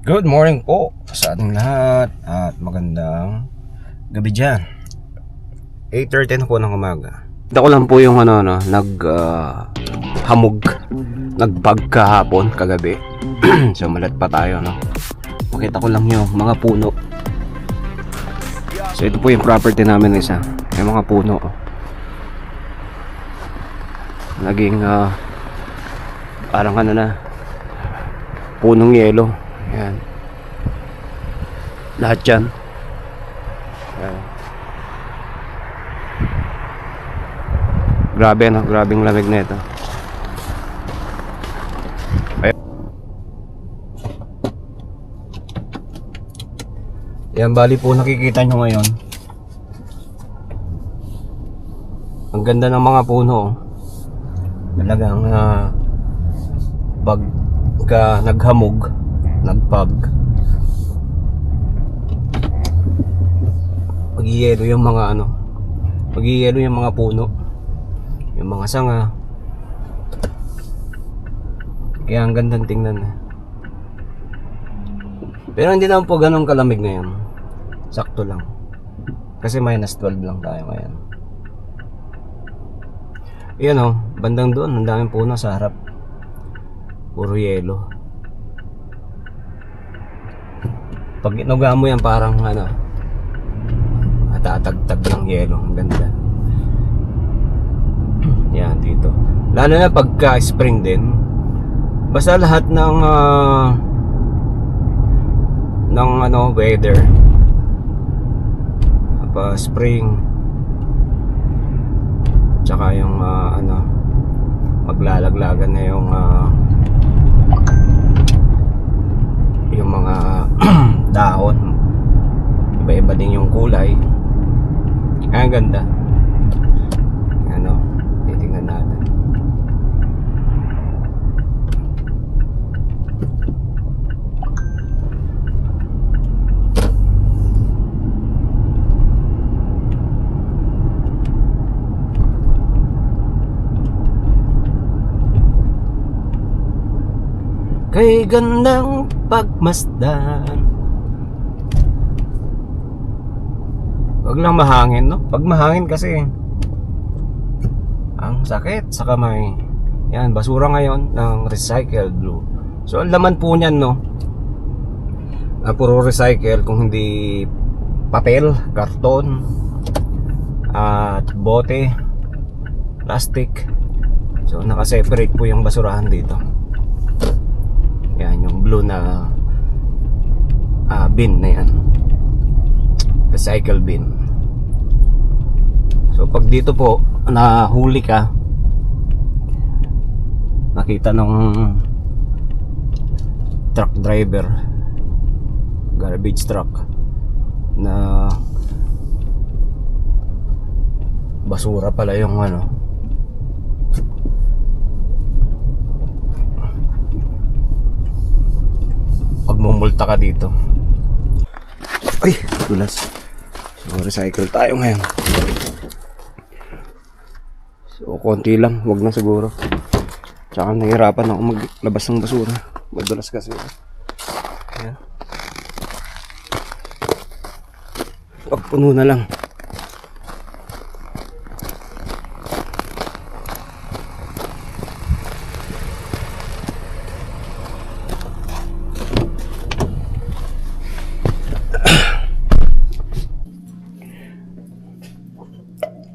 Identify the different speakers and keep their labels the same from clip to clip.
Speaker 1: Good morning po sa ating lahat at magandang gabi dyan. 8:30 na po ng umaga. Ito ko lang po yung hamog, nagbag kahapon, kagabi. So malat pa tayo, no? Makita ko lang yung mga puno. So ito po yung property namin isa. May mga puno. Naging parang punong yelo. Ayan. Lahat yan. Ayan. Grabe grabing lamig na ito. Ayan, bali po nakikita nyo ngayon. Ang ganda ng mga puno. Talagang pagka naghamog, nagpag, magiyelo yung mga magiyelo yung mga puno, yung mga sanga. Kaya ang gandang tingnan. Pero hindi naman po ganun kalamig ngayon. Sakto lang. Kasi -12 lang tayo ngayon. Ayan bandang doon, ang daming puno sa harap. Puro yelo. Pag inuga mo yan, parang natatagtag ng yelo. Ang ganda. Yan dito. Lalo na pagka spring din. Basta lahat ng weather, pa spring, tsaka yung maglalaglagan na yung mga dahon, iba-iba din yung kulay. Ang ganda. Titingnan natin. Kay gandang pagmasdan. Wag lang mahangin, no? Pag mahangin kasi ang sakit sa kamay. Yan, basura ngayon ng recycled blue. So ang laman po niyan, no? Puro recycle, kung hindi papel, karton, at bote, plastic. So naka-separate po yung basurahan dito. Yan, yung blue na bin na yan, recycle bin. So pag dito po nahuli ka, nakita ng truck driver, garbage truck, na basura pala yung pagmumulta ka dito. Ay, tulas. So recycle tayo ngayon. So konti lang, wag na siguro. Tsaka nahihirapan ako maglabas ng basura. Madulas kasi. Ayan. Wag puno na lang.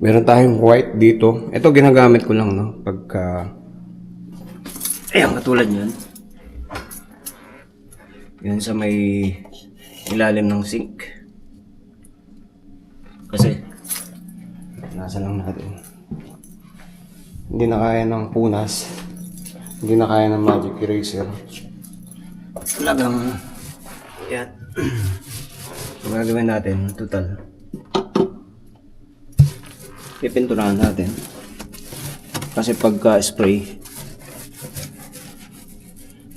Speaker 1: Meron tayong white dito. Ito ginagamit ko lang, no? Pagka ayan, katulad yan. Yan sa may ilalim ng sink. Kasi nasa lang natin. Hindi na kaya ng punas. Hindi na kaya ng magic eraser. Talagang yan. So gagawin natin, total, pipinturahan natin. Kasi pagka spray,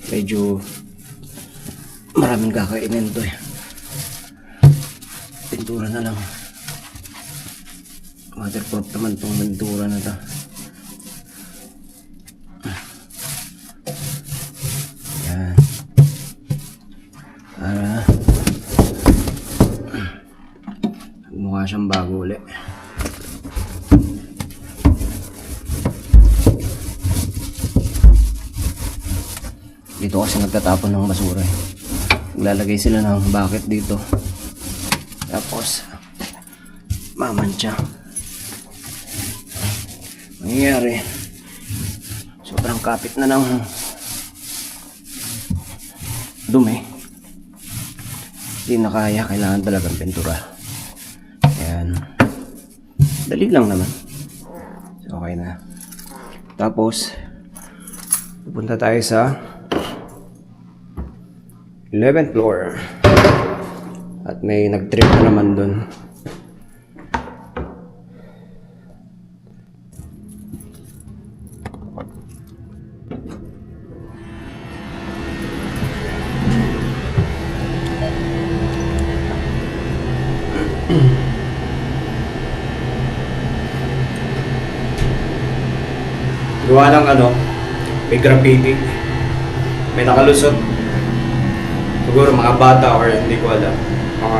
Speaker 1: medyo maraming kakainin to eh. Pintura na lang. Waterproof naman tong pintura na to. Yan. Para mukha siyang bago ulit. Dito kasi nagtatapon ng basura eh. Naglalagay sila ng bucket dito. Tapos mamantya. Nangyayari, sobrang kapit na ng dumi. Hindi na kaya, kailangan talagang pintura. Ayan. Dali lang naman. So, okay na. Tapos pupunta tayo sa 11th floor. At may nag-trip na naman dun. Gawa ng may graffiti. May nakalusot. Siguro mga bata or hindi ko alam. Mga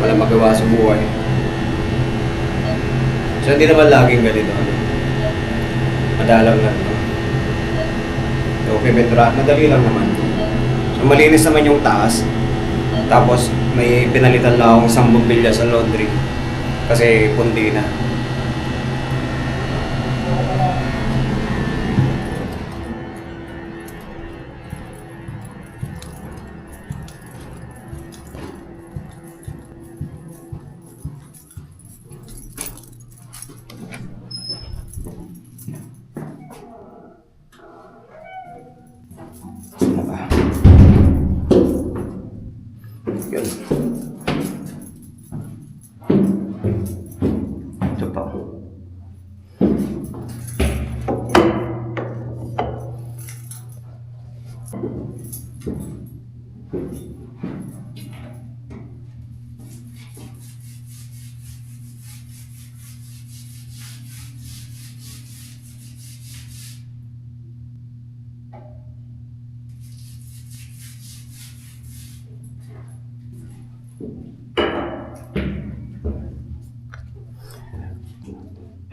Speaker 1: walang magawa sa buhay. So hindi naman laging ganito. Madalang lang. So pipintura, madali lang naman. So malinis naman yung taas. Tapos may pinalitan lang akong isang bumbilya sa laundry. Kasi pundi na. Yun. Ito pa.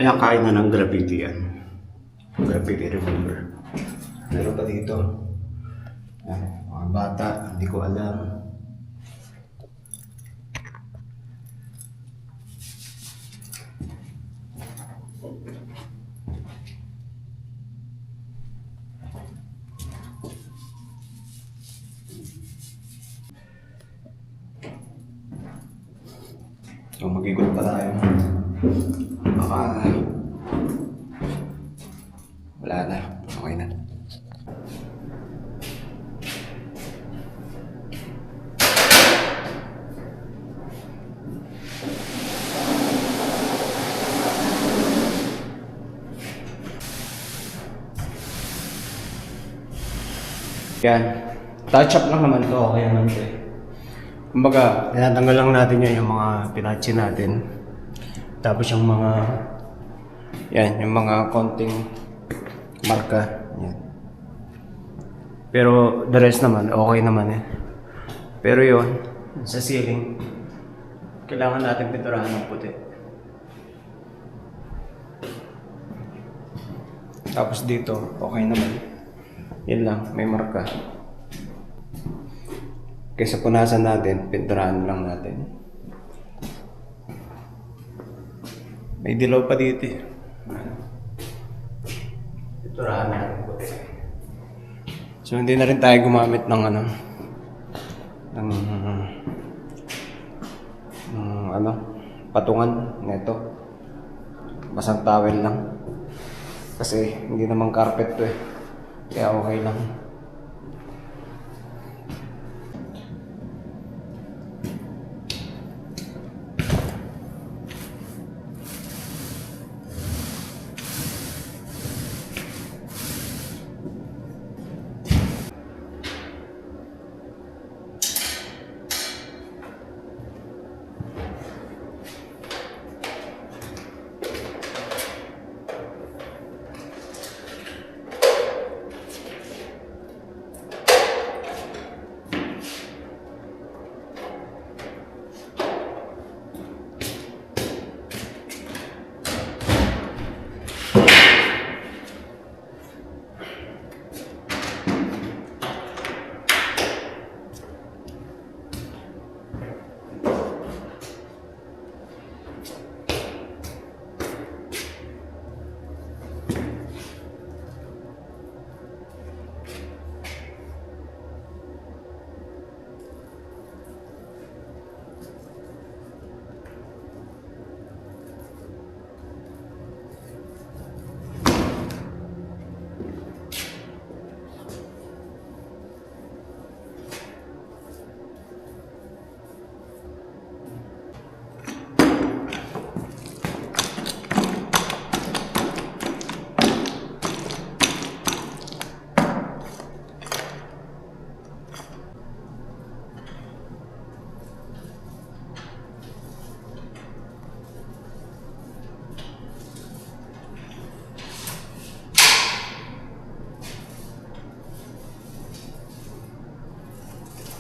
Speaker 1: Ayan, kaya na ng graffiti yan. Graffiti remover. Meron pa dito. Ayan, mga bata, hindi ko alam. So mag-ikot pa tayo. Baka wala na. Okay na. Yan. Touch up lang naman to. Okay naman to eh. Kumbaga, tinatanggal lang natin yung mga pinatchi natin. Tapos yung mga yung mga konting marka. Yan. Pero the rest naman, okay naman eh. Pero yun, sa ceiling, kailangan natin pinturahan ng puti. Tapos dito, okay naman. Yan lang, may marka. Kaysa punasan natin, pinturahan lang natin. May dilaw pa dito eh. Pinturahan natin puti. So hindi na rin tayo gumamit ng patungan neto. Basang towel lang. Kasi hindi naman carpet to eh. Kaya okay lang.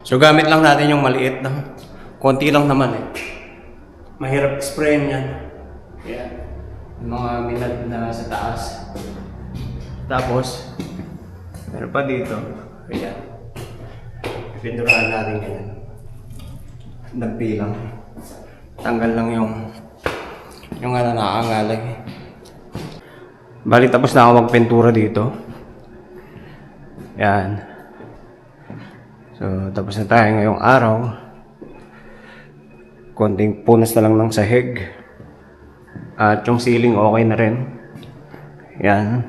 Speaker 1: So gamit lang natin yung maliit na. Konti lang naman eh. Mahirap sprayin yan. Yan. Yung mga minad na sa taas. Tapos, meron pa dito. Ayan. Pinturahan natin ganyan. Nagpilang. Tanggal lang yung nakaangalag. Bali tapos na ako magpintura dito. Yan. So, tapos na tayo ngayong araw. Konting punas na lang ng sahig. At yung ceiling okay na rin. Yan.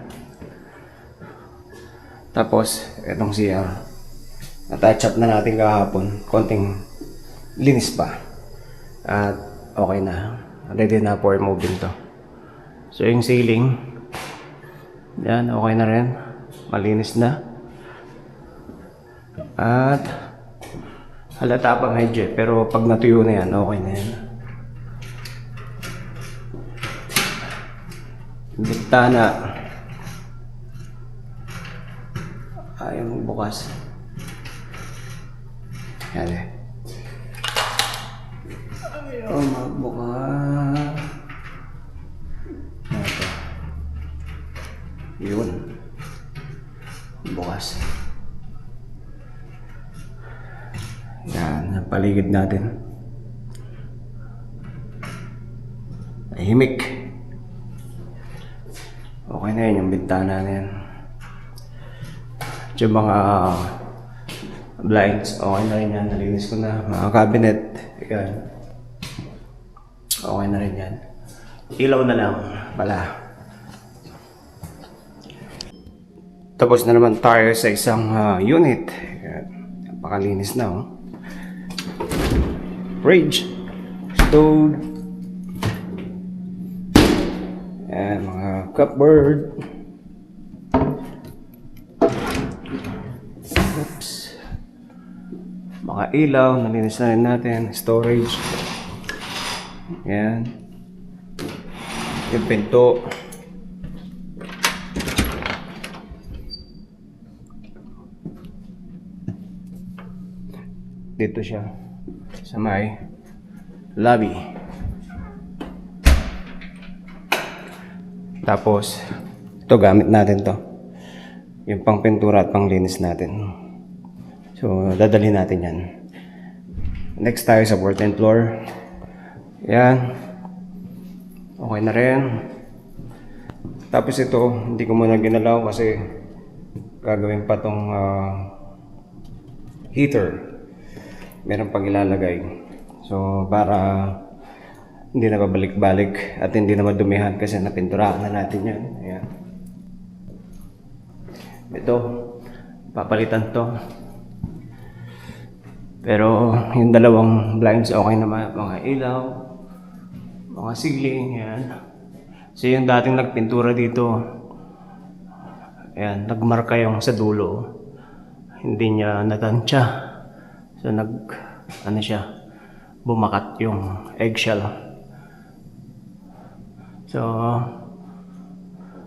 Speaker 1: Tapos, itong CR. Na-touch up na natin kahapon. Konting linis pa. At okay na. Ready na for moving to. So, yung ceiling. Yan, okay na rin. Malinis na. At halata pa medyo pero pag natuyo na yan, okay na yan. Bintana. Ayaw magbukas. Yan eh. Ayaw magbukas. Ito. Yun. Bukas. Yan, ang paligid natin. Tahimik. Okay na yun, yung bintana na yan. At yung mga blinds, okay na rin yan. Nalinis ko na. Mga cabinet, yan. Okay na rin yan. Ilaw na lang pala. Tapos na naman tayo sa isang unit. Yan. Napakalinis na oh. Fridge, stove, and mga cupboard. Oops. Mga ilaw, nalinis na rin natin. Storage. Yan. Yung pinto. Dito siya. Sa may lobby. Tapos, ito gamit natin to. Yung pang pintura at pang linis natin. So, dadalhin natin yan. Next tayo sa 14th floor. Yan. Okay na rin. Tapos ito, hindi ko muna ginalaw kasi gagawin pa tong heater. Meron pang ilalagay. So, para hindi na babalik-balik at hindi na madumihan kasi napinturahan na natin yan. Ayan. Ito, papalitan to. Pero, yung dalawang blinds okay naman. Mga ilaw, mga ceiling, yan. So, yung dating nagpintura dito, ayan, nagmarka yung sa dulo. Hindi niya natansya. So ano siya, bumakat yung eggshell. So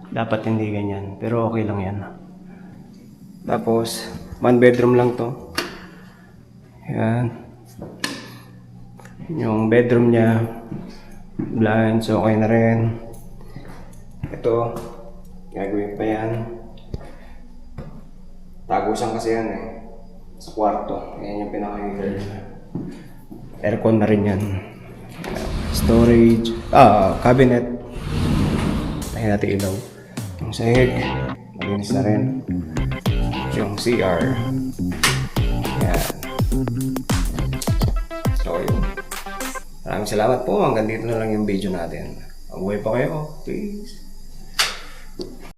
Speaker 1: dapat hindi ganyan, pero okay lang yan. Tapos one bedroom lang to. Yan. Yung bedroom niya, blinds okay na rin. Ito, gagawin pa yan. Tagusan kasi yan eh. Sa kwarto. Ayan yung pinaka-heater. Aircon na rin yan. Storage. Cabinet. Tayo natin ilaw. Yung sahig. Malinis na rin. Yung CR. Ayan. So yun. Maraming salamat po. Hanggang dito na lang yung video natin. Mabuhay pa kayo. Peace.